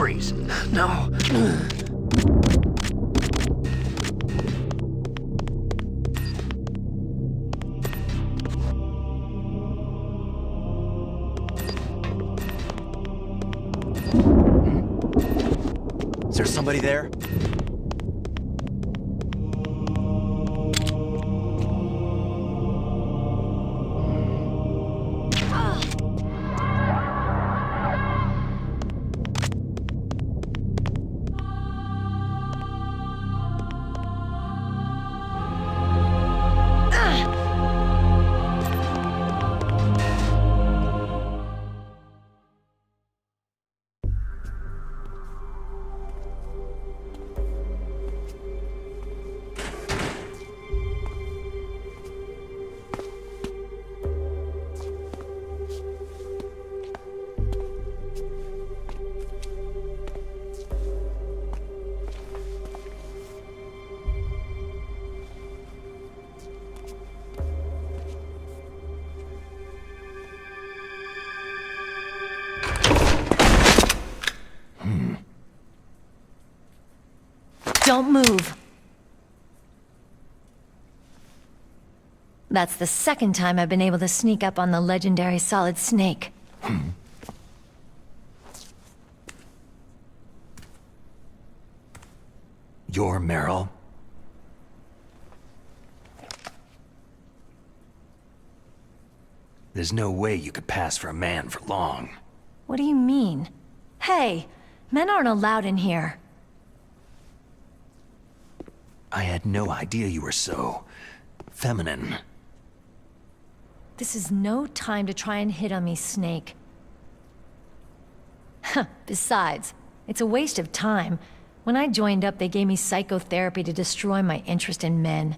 Freeze. No. Is there somebody there? Don't move. That's the second time I've been able to sneak up on the legendary Solid Snake. You're Meryl? There's no way you could pass for a man for long. What do you mean? Hey, men aren't allowed in here. I had no idea you were so feminine. This is no time to try and hit on me, Snake. Besides, it's a waste of time. When I joined up, they gave me psychotherapy to destroy my interest in men.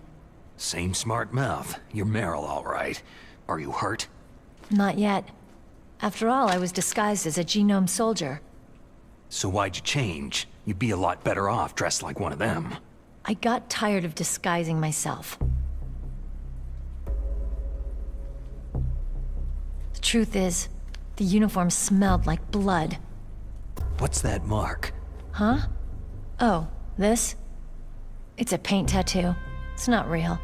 Same smart mouth. You're Meryl, all right. Are you hurt? Not yet. After all, I was disguised as a genome soldier. So why'd you change? You'd be a lot better off dressed like one of them. I got tired of disguising myself. The truth is, the uniform smelled like blood. What's that mark? Huh? Oh, this? It's a paint tattoo. It's not real.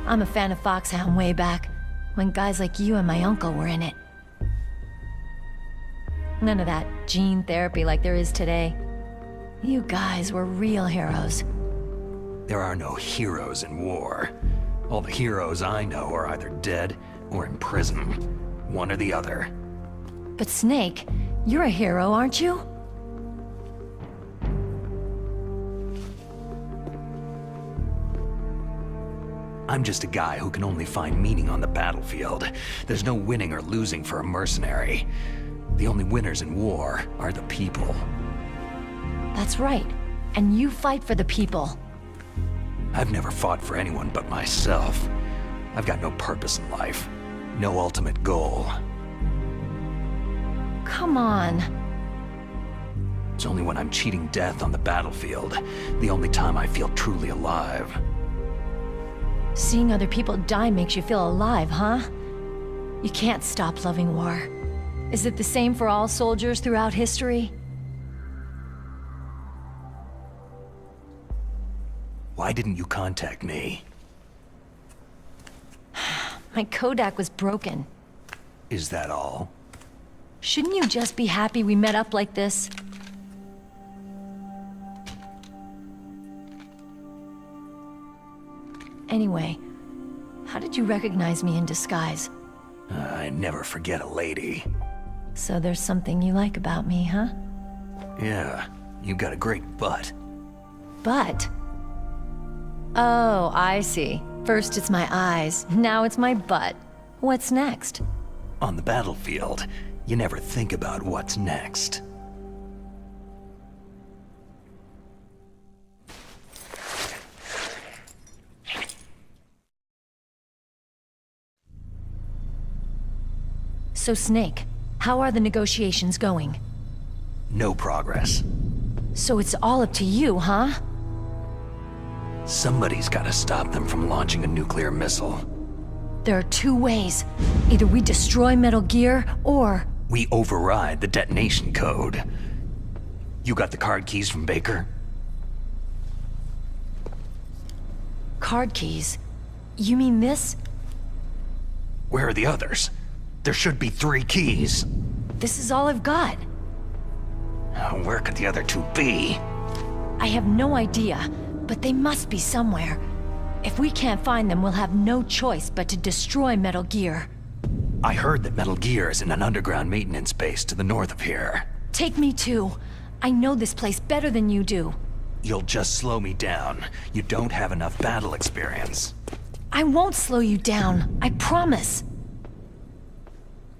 I'm a fan of Foxhound way back, when guys like you and my uncle were in it. None of that gene therapy like there is today. You guys were real heroes. There are no heroes in war. All the heroes I know are either dead or in prison. One or the other. But Snake, you're a hero, aren't you? I'm just a guy who can only find meaning on the battlefield. There's no winning or losing for a mercenary. The only winners in war are the people. That's right. And you fight for the people. I've never fought for anyone but myself. I've got no purpose in life. No ultimate goal. Come on. It's only when I'm cheating death on the battlefield, the only time I feel truly alive. Seeing other people die makes you feel alive, huh? You can't stop loving war. Is it the same for all soldiers throughout history? Why didn't you contact me? My Kodak was broken. Is that all? Shouldn't you just be happy we met up like this? Anyway, how did you recognize me in disguise? I never forget a lady. So there's something you like about me, huh? Yeah, you got a great butt. Butt? Oh, I see. First it's my eyes, now it's my butt. What's next? On the battlefield, you never think about what's next. So Snake, how are the negotiations going? No progress. So it's all up to you, huh? Somebody's gotta stop them from launching a nuclear missile. There are two ways. Either we destroy Metal Gear, or... We override the detonation code. You got the card keys from Baker? Card keys? You mean this? Where are the others? There should be 3 keys. This is all I've got. Where could the other 2 be? I have no idea, but they must be somewhere. If we can't find them, we'll have no choice but to destroy Metal Gear. I heard that Metal Gear is in an underground maintenance base to the north of here. Take me too. I know this place better than you do. You'll just slow me down. You don't have enough battle experience. I won't slow you down, I promise.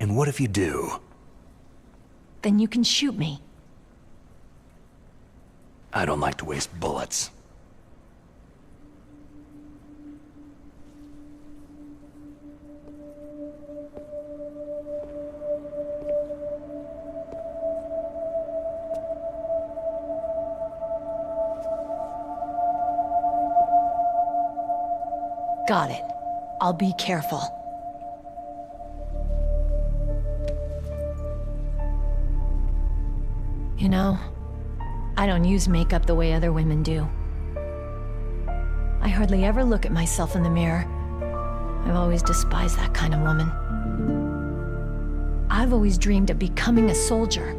And what if you do? Then you can shoot me. I don't like to waste bullets. Got it. I'll be careful. You know, I don't use makeup the way other women do. I hardly ever look at myself in the mirror. I've always despised that kind of woman. I've always dreamed of becoming a soldier.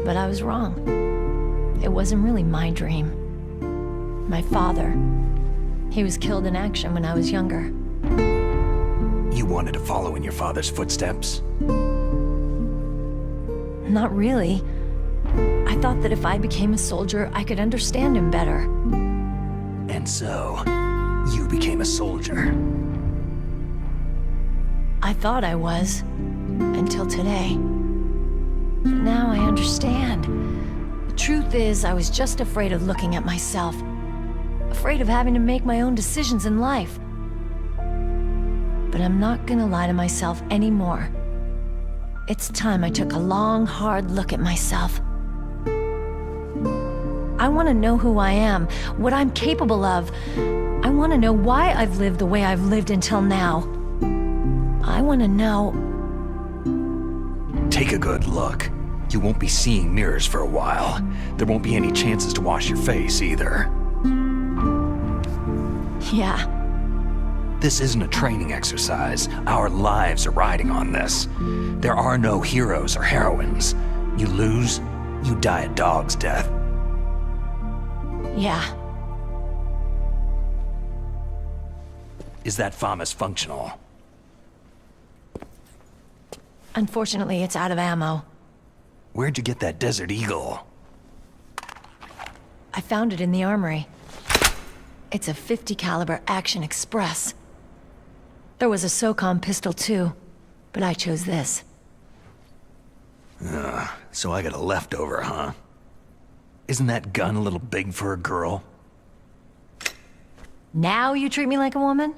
But I was wrong. It wasn't really my dream. My father, he was killed in action when I was younger. You wanted to follow in your father's footsteps? Not really. I thought that if I became a soldier, I could understand him better. And so, you became a soldier. I thought I was, until today. But now I understand. The truth is, I was just afraid of looking at myself. Afraid of having to make my own decisions in life. But I'm not gonna lie to myself anymore. It's time I took a long, hard look at myself. I want to know who I am, what I'm capable of. I want to know why I've lived the way I've lived until now. I want to know... Take a good look. You won't be seeing mirrors for a while. There won't be any chances to wash your face either. Yeah. This isn't a training exercise. Our lives are riding on this. There are no heroes or heroines. You lose, you die a dog's death. Yeah. Is that FAMAS functional? Unfortunately, it's out of ammo. Where'd you get that Desert Eagle? I found it in the armory. It's a .50 caliber Action Express. There was a SOCOM pistol too, but I chose this. So I got a leftover, huh? Isn't that gun a little big for a girl? Now you treat me like a woman?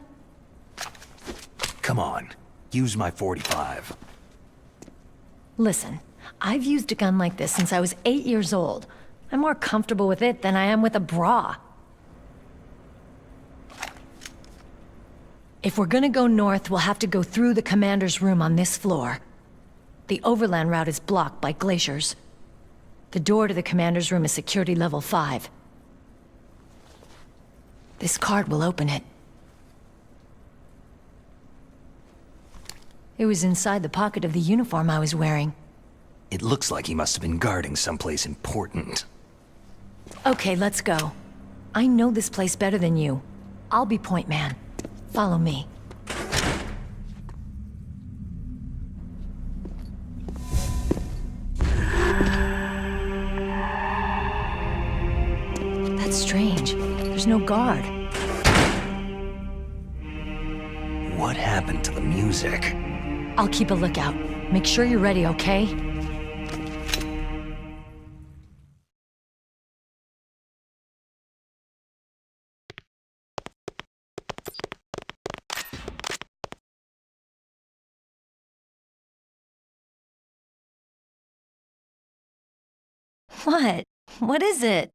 Come on, use my .45. Listen, I've used a gun like this since I was 8 years old. I'm more comfortable with it than I am with a bra. If we're gonna go north, we'll have to go through the commander's room on this floor. The overland route is blocked by glaciers. The door to the commander's room is security level 5. This card will open it. It was inside the pocket of the uniform I was wearing. It looks like he must have been guarding someplace important. Okay, let's go. I know this place better than you. I'll be point man. Follow me. That's strange. There's no guard. What happened to the music? I'll keep a lookout. Make sure you're ready, okay? What? What is it?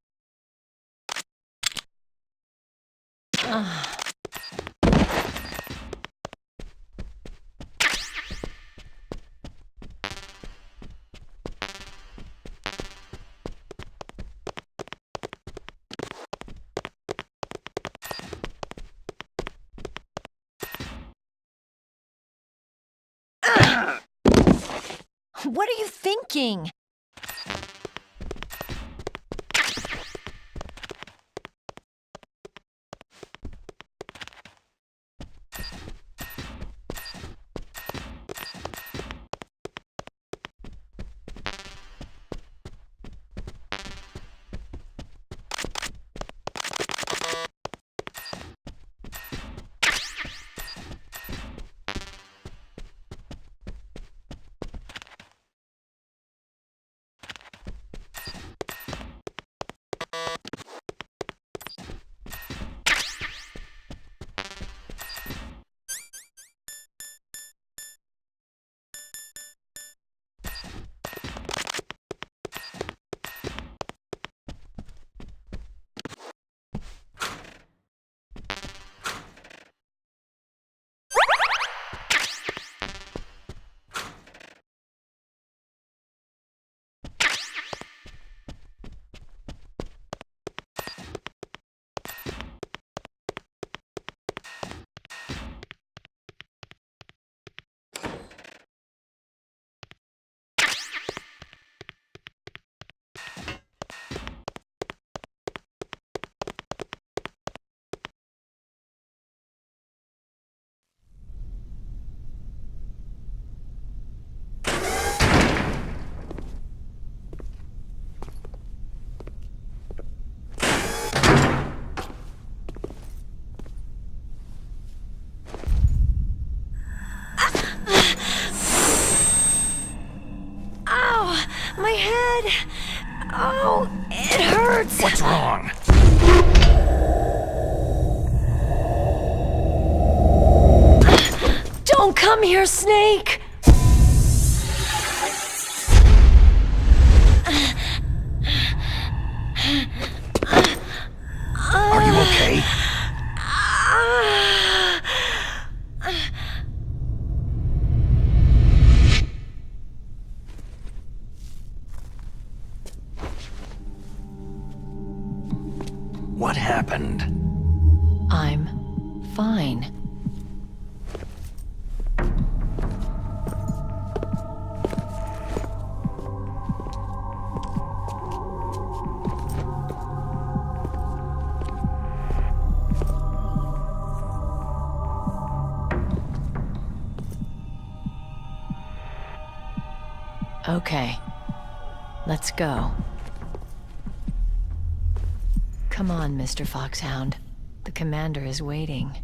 working! My head! Oh, it hurts! What's wrong? Don't come here, Snake! Are you okay? What happened? I'm fine. Okay, let's go. Come on, Mr. Foxhound. The commander is waiting.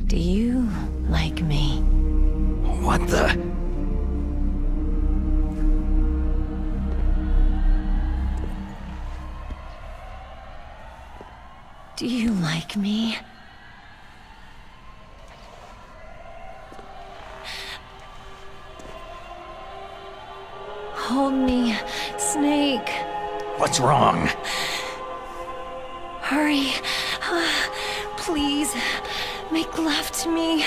Do you like me? What the? Do you like me? Hold me, Snake. What's wrong? Hurry. Please, make love to me.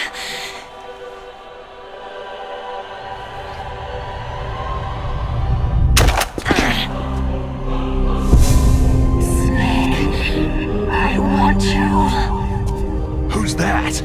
Snake, I want you. Who's that?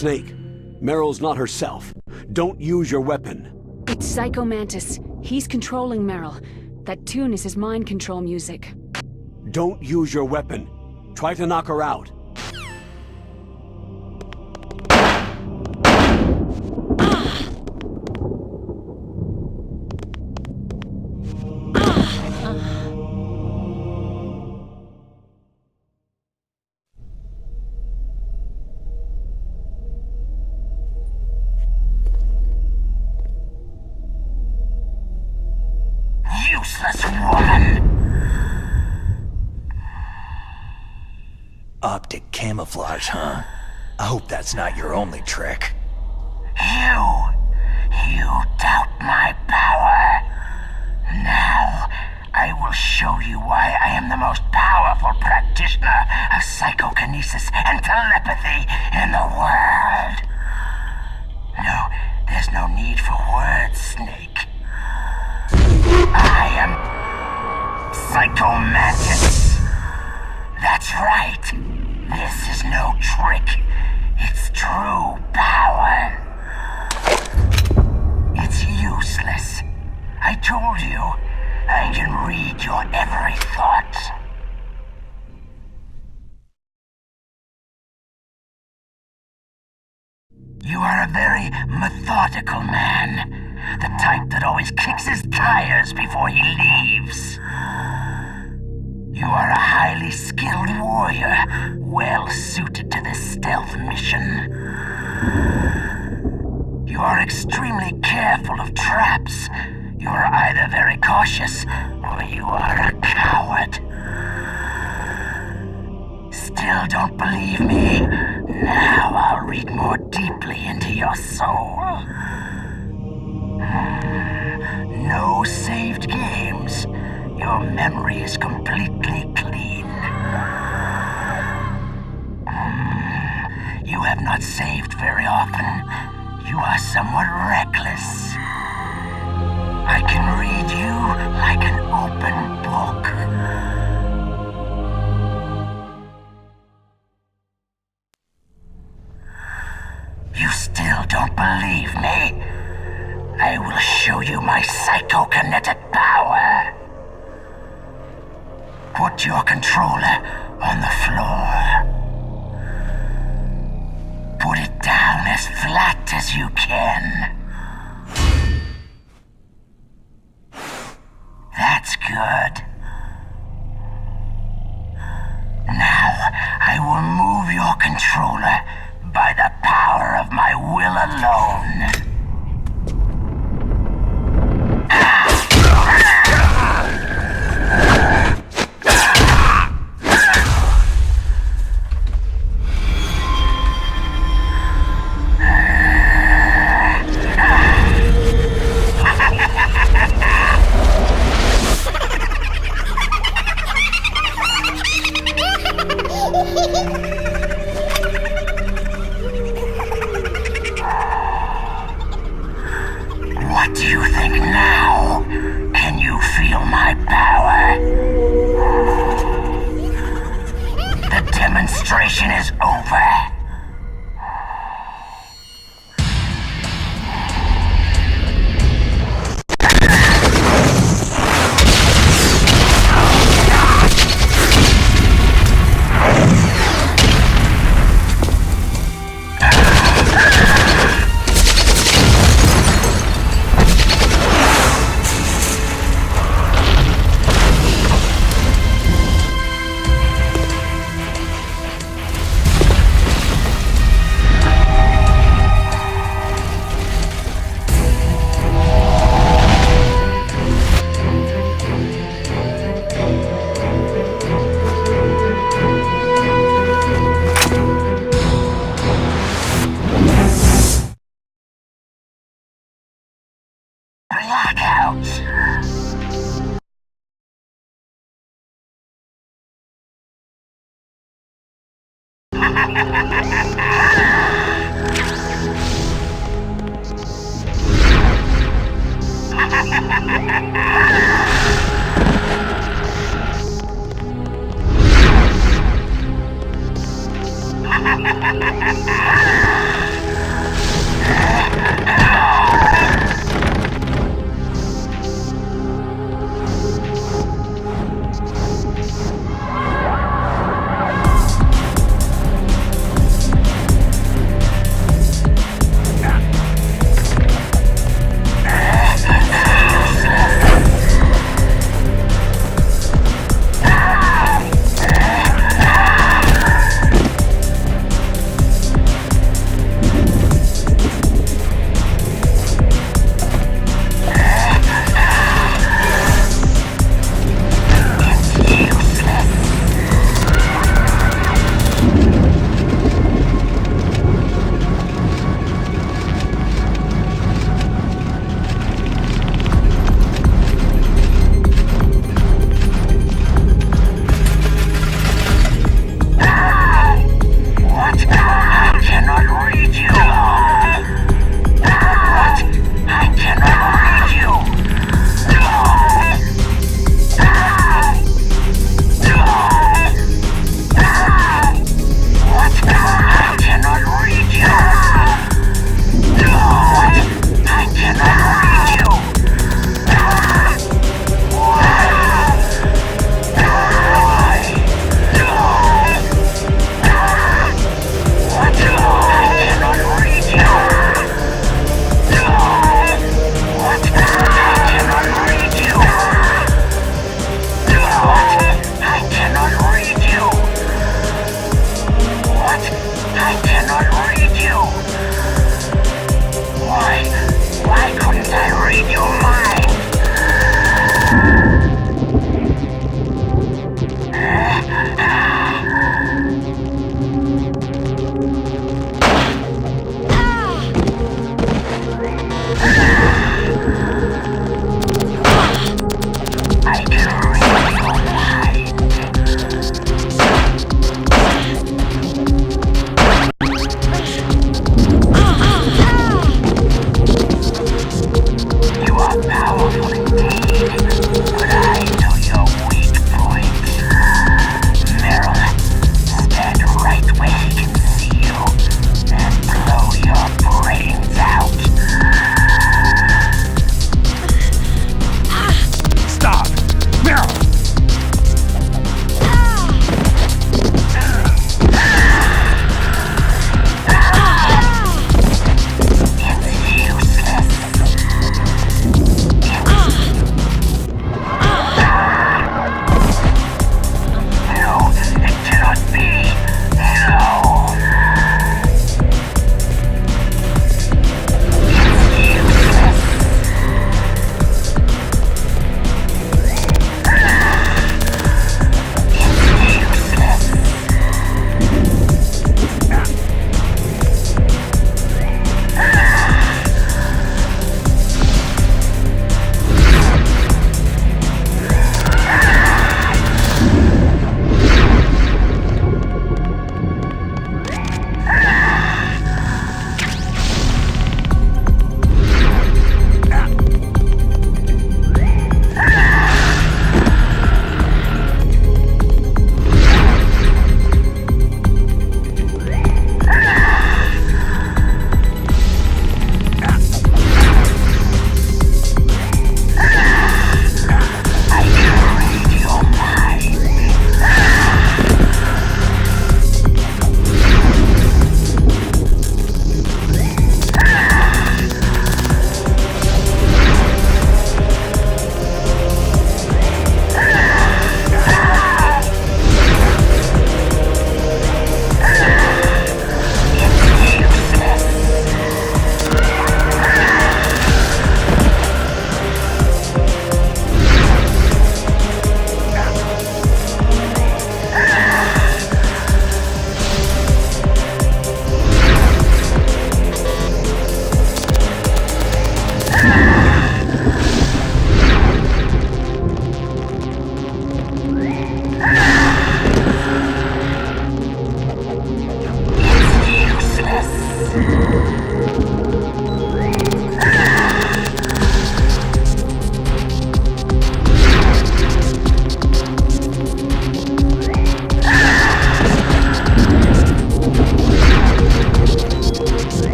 Snake, Meryl's not herself. Don't use your weapon. It's Psycho Mantis. He's controlling Meryl. That tune is his mind control music. Don't use your weapon. Try to knock her out. Useless woman! Optic camouflage, huh? I hope that's not your only trick. You doubt my power. Now, I will show you why I am the most powerful practitioner of psychokinesis and telepathy in the world. No, there's no need for words, Snake. I am Psycho Mantis. That's right. This is no trick. It's true power. It's useless. I told you, I can read your every thought. You are a very methodical man. The type that always kicks his tires before he leaves. You are a highly skilled warrior, well suited to this stealth mission. You are extremely careful of traps. You are either very cautious, or you are a coward. Still don't believe me? Now I'll read more deeply into your soul. No saved games. Your memory is completely clean. You have not saved very often. You are somewhat reckless. I can read you like an open book. You still don't believe me? I will show you my psychokinetic power. Put your controller on the floor. Put it down as flat as you can. That's good. Now, I will move your controller by the power of my will alone. What do you think now? Can you feel my power? The demonstration is over. Blackout.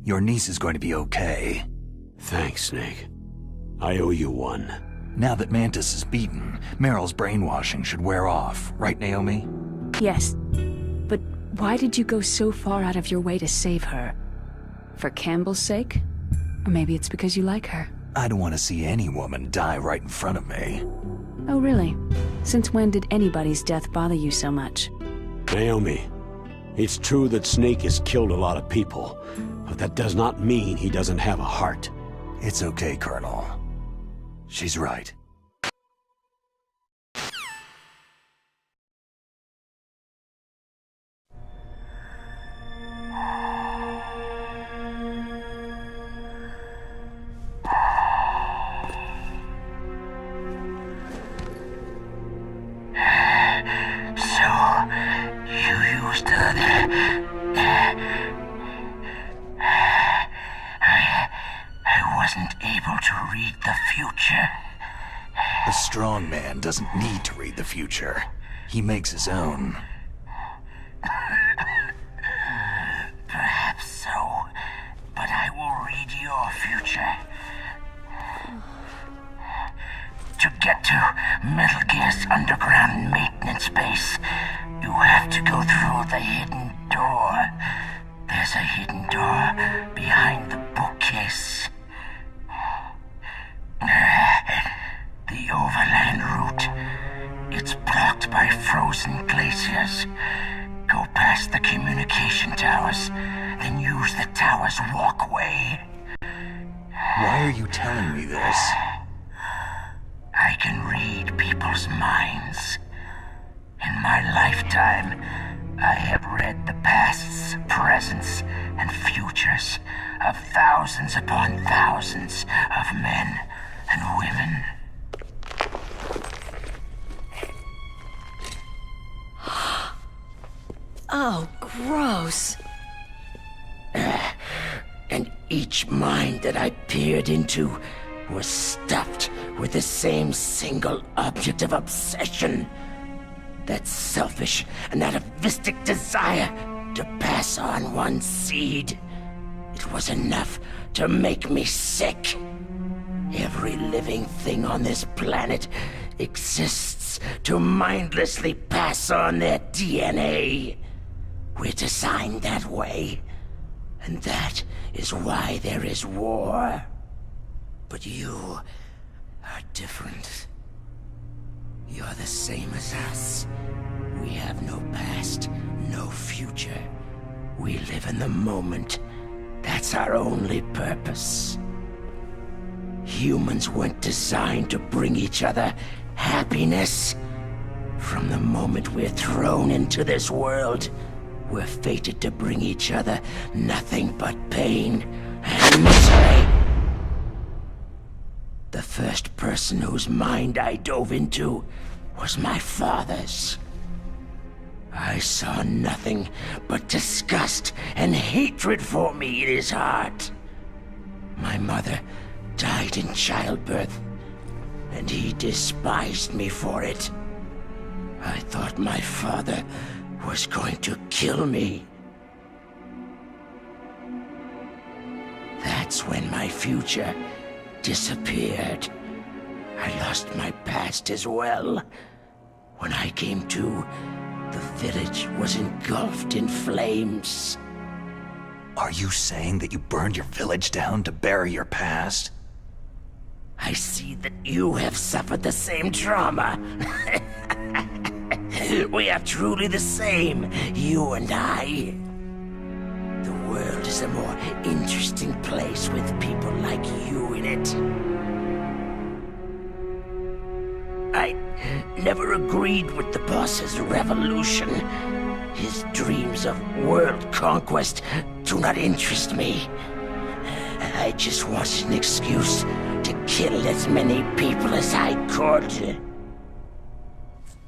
Your niece is going to be okay. Thanks, Snake. I owe you one. Now that Mantis is beaten, Meryl's brainwashing should wear off, right, Naomi? Yes. But why did you go so far out of your way to save her? For Campbell's sake? Or maybe it's because you like her? I don't want to see any woman die right in front of me. Oh, really? Since when did anybody's death bother you so much? Naomi, it's true that Snake has killed a lot of people, but that does not mean he doesn't have a heart. It's okay, Colonel. She's right. I wasn't able to read the future. A strong man doesn't need to read the future. He makes his own. Perhaps so, but I will read your future. To get to Metal Gear's underground maintenance base, you have to go through the hidden door. There's a hidden door behind the bookcase. The overland route. It's blocked by frozen glaciers. Go past the communication towers, then use the tower's walkway. Why are you telling me this? I can read people's minds. In my lifetime, I have read the pasts, presents, and futures of thousands upon thousands of men and women. Oh, gross. And each mind that I peered into was stuffed with the same single object of obsession. That selfish and atavistic desire to pass on one seed. It was enough to make me sick. Every living thing on this planet exists to mindlessly pass on their DNA. We're designed that way, and that is why there is war. But you are different. You're the same as us. We have no past, no future. We live in the moment. That's our only purpose. Humans weren't designed to bring each other happiness. From the moment we're thrown into this world, we're fated to bring each other nothing but pain and misery. The first person whose mind I dove into was my father's. I saw nothing but disgust and hatred for me in his heart. My mother died in childbirth, and he despised me for it. I thought my father was going to kill me. That's when my future disappeared. I lost my past as well. When I came to, the village was engulfed in flames. Are you saying that you burned your village down to bury your past? I see that you have suffered the same trauma. We are truly the same, you and I. The world is a more interesting place with people like you in it. I never agreed with the boss's revolution. His dreams of world conquest do not interest me. I just wanted an excuse to kill as many people as I could.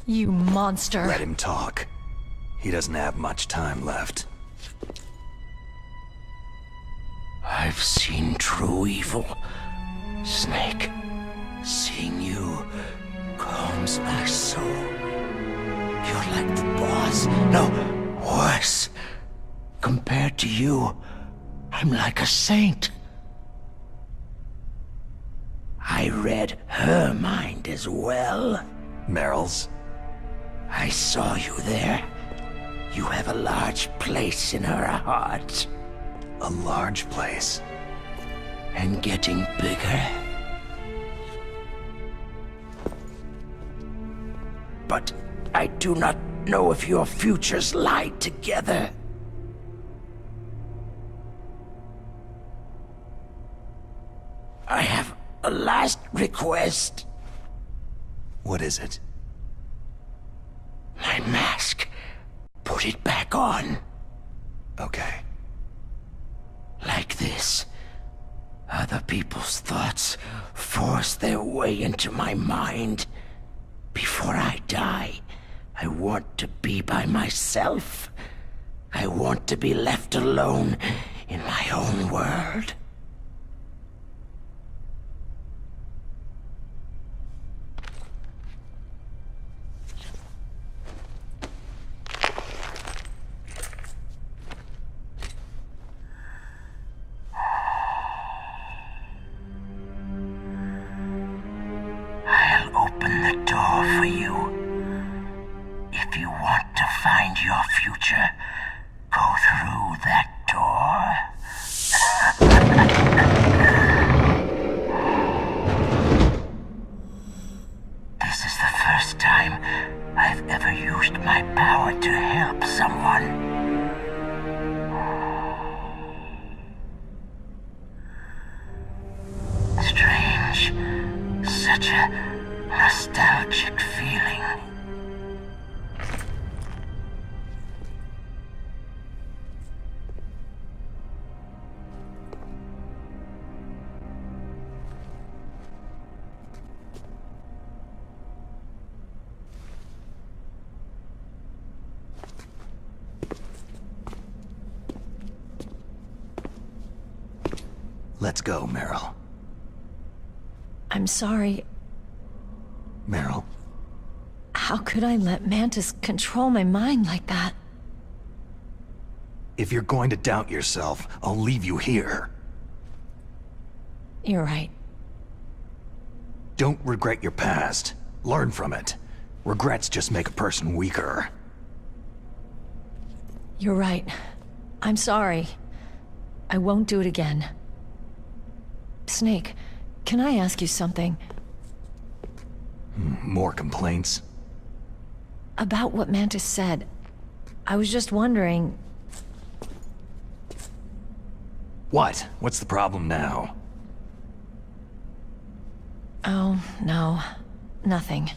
You monster. Let him talk. He doesn't have much time left. I've seen true evil, Snake. Seeing you calms my soul. You're like the boss. No, worse. Compared to you, I'm like a saint. I read her mind as well. Meryl's? I saw you there. You have a large place in her heart. A large place? And getting bigger. But I do not know if your futures lie together. I have a last request. What is it? My mask. Put it back on. Okay. Like this. Other people's thoughts force their way into my mind. Before I die, I want to be by myself. I want to be left alone in my own world. I'll open the door for you. If you want to find your future, go through that door. This is the first time I've ever used my power to help someone. Strange. Such a nostalgic feeling. Let's go, Meryl. I'm sorry. Meryl, How could I let Mantis control my mind like that? if you're going to doubt yourself, I'll leave you here. You're right. Don't regret your past. Learn from it. Regrets just make a person weaker. You're right. I'm sorry. I won't do it again. Snake, can I ask you something? More complaints? About what Mantis said. I was just wondering... What? What's the problem now? Oh, no. Nothing.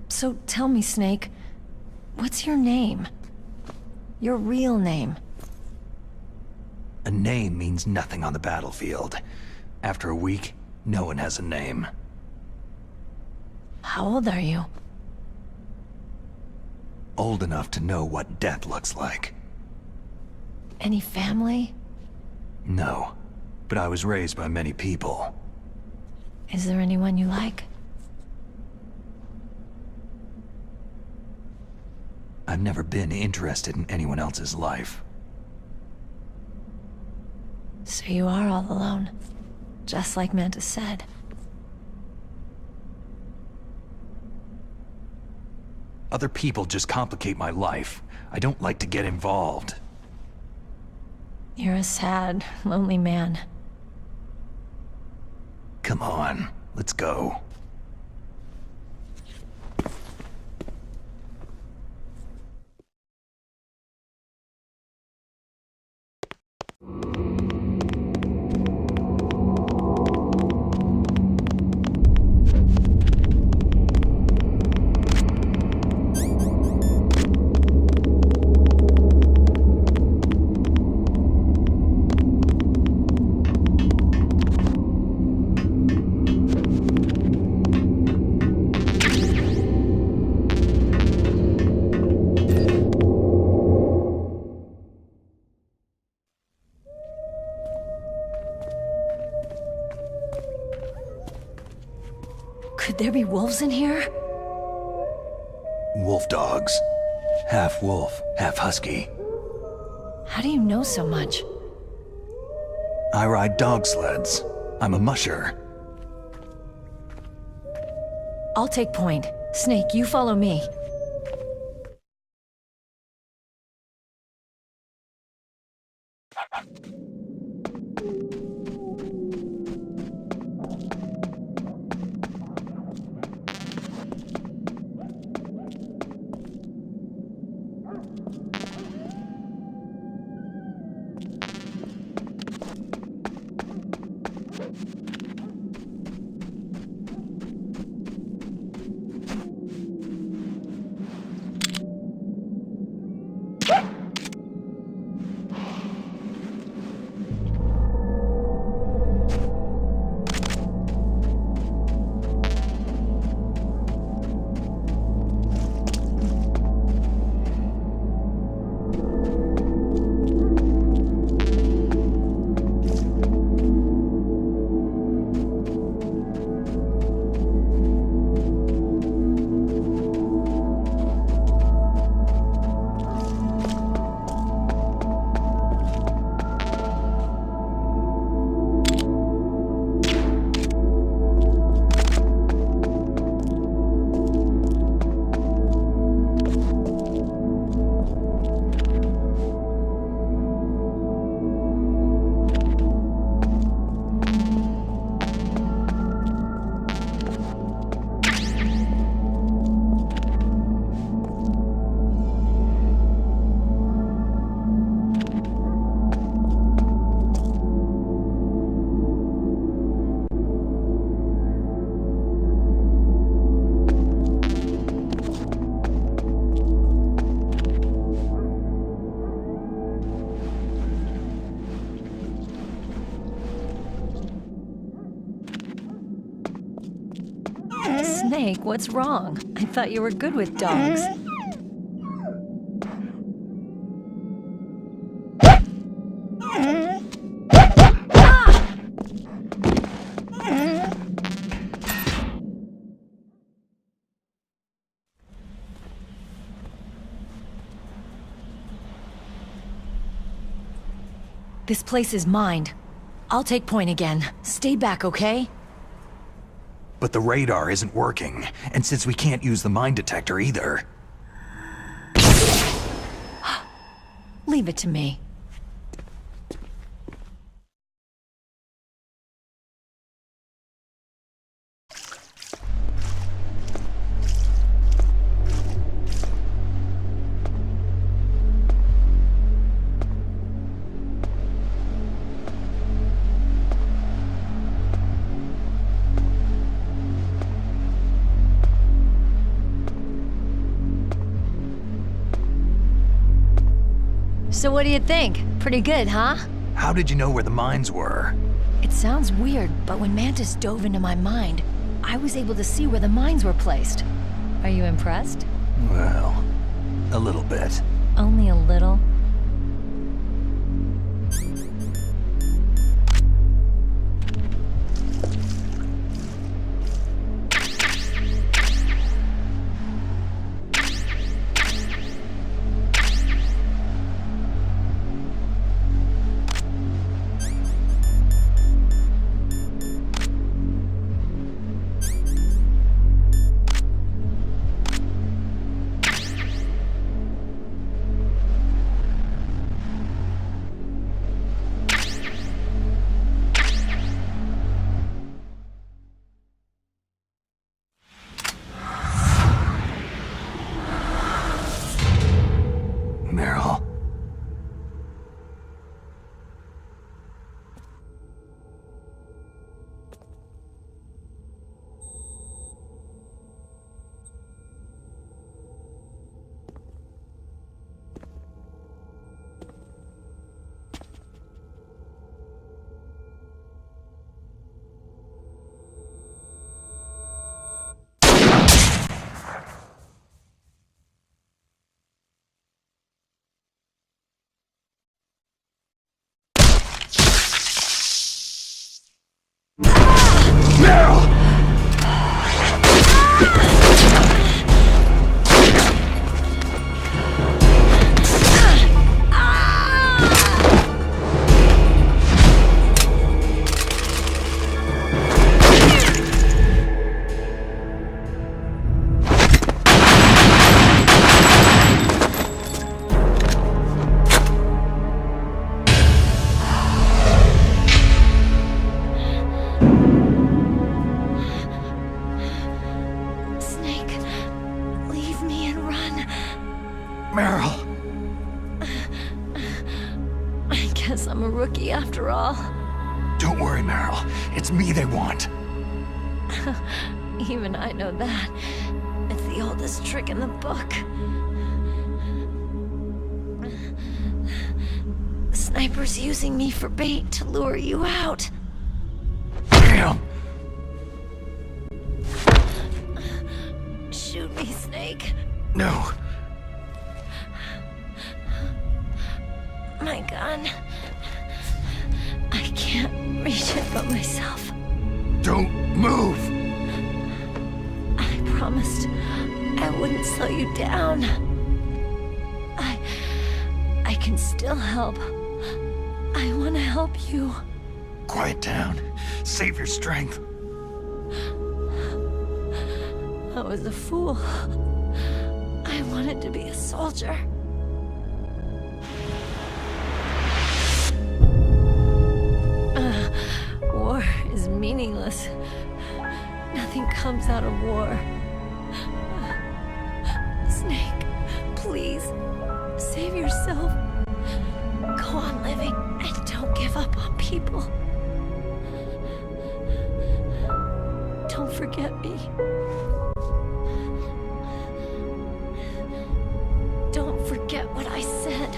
So tell me, Snake, what's your name? Your real name? A name means nothing on the battlefield. After a week, no one has a name. How old are you? Old enough to know what death looks like. Any family? No, but I was raised by many people. Is there anyone you like? I've never been interested in anyone else's life. So you are all alone, just like Mantis said. Other people just complicate my life. I don't like to get involved. You're a sad, lonely man. Come on, let's go. Could there be wolves in here? Wolf dogs. Half wolf, half husky. How do you know so much? I ride dog sleds. I'm a musher. I'll take point. Snake, you follow me. Snake, what's wrong? I thought you were good with dogs. This place is mine. I'll take point again. Stay back, okay? But the radar isn't working, and since we can't use the mine detector either... Leave it to me. So what do you think? Pretty good, huh? How did you know where the mines were? It sounds weird, but when Mantis dove into my mind, I was able to see where the mines were placed. Are you impressed? Well, a little bit. Only a little? Meryl! I guess I'm a rookie after all. Don't worry, Meryl. It's me they want. Even I know that. It's the oldest trick in the book. The sniper's using me for bait to lure you out. Damn! Shoot me, Snake. No. My gun. I can't reach it but myself. Don't move! I promised I wouldn't slow you down. I can still help. I want to help you. Quiet down. Save your strength. I was a fool. I wanted to be a soldier. War is meaningless. Nothing comes out of war. Snake, please, save yourself. Go on living and don't give up on people. Don't forget me. Don't forget what I said.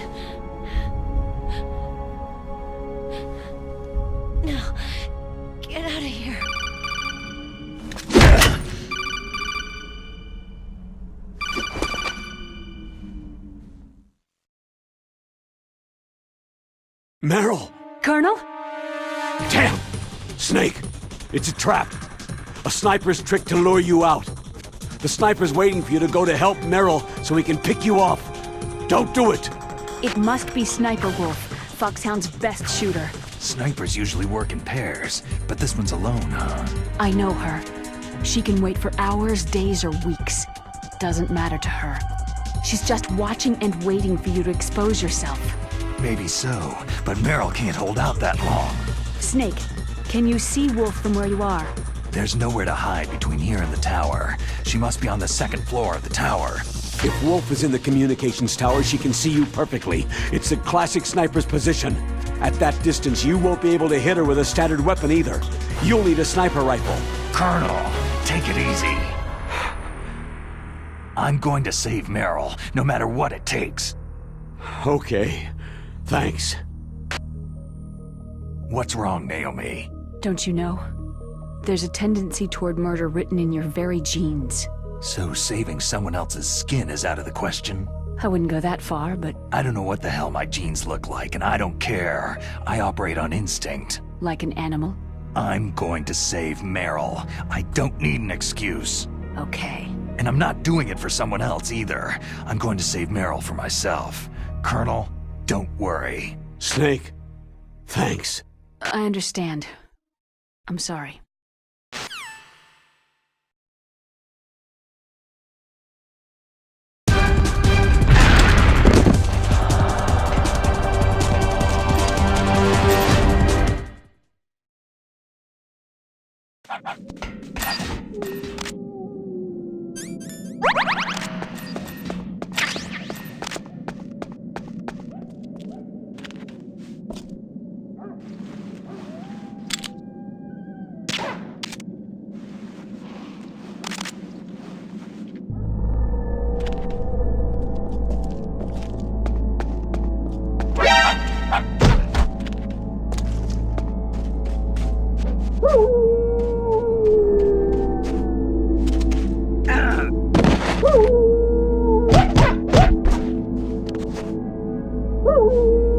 Now, get out of here. Meryl! Colonel? Damn! Snake! It's a trap. A sniper's trick to lure you out. The sniper's waiting for you to go to help Meryl so he can pick you off. Don't do it! It must be Sniper Wolf, Foxhound's best shooter. Snipers usually work in pairs, but this one's alone, huh? I know her. She can wait for hours, days, or weeks. Doesn't matter to her. She's just watching and waiting for you to expose yourself. Maybe so, but Meryl can't hold out that long. Snake, can you see Wolf from where you are? There's nowhere to hide between here and the tower. She must be on the second floor of the tower. If Wolf is in the communications tower, she can see you perfectly. It's the classic sniper's position. At that distance, you won't be able to hit her with a standard weapon either. You'll need a sniper rifle. Colonel, take it easy. I'm going to save Meryl, no matter what it takes. Okay. Thanks. What's wrong, Naomi? Don't you know? There's a tendency toward murder written in your very genes. So saving someone else's skin is out of the question? I wouldn't go that far, but I don't know what the hell my genes look like, and I don't care. I operate on instinct. like an animal? I'm going to save Meryl. I don't need an excuse. Okay. And I'm not doing it for someone else either. I'm going to save Meryl for myself. Colonel, don't worry. Snake, thanks. I understand. I'm sorry. Woo!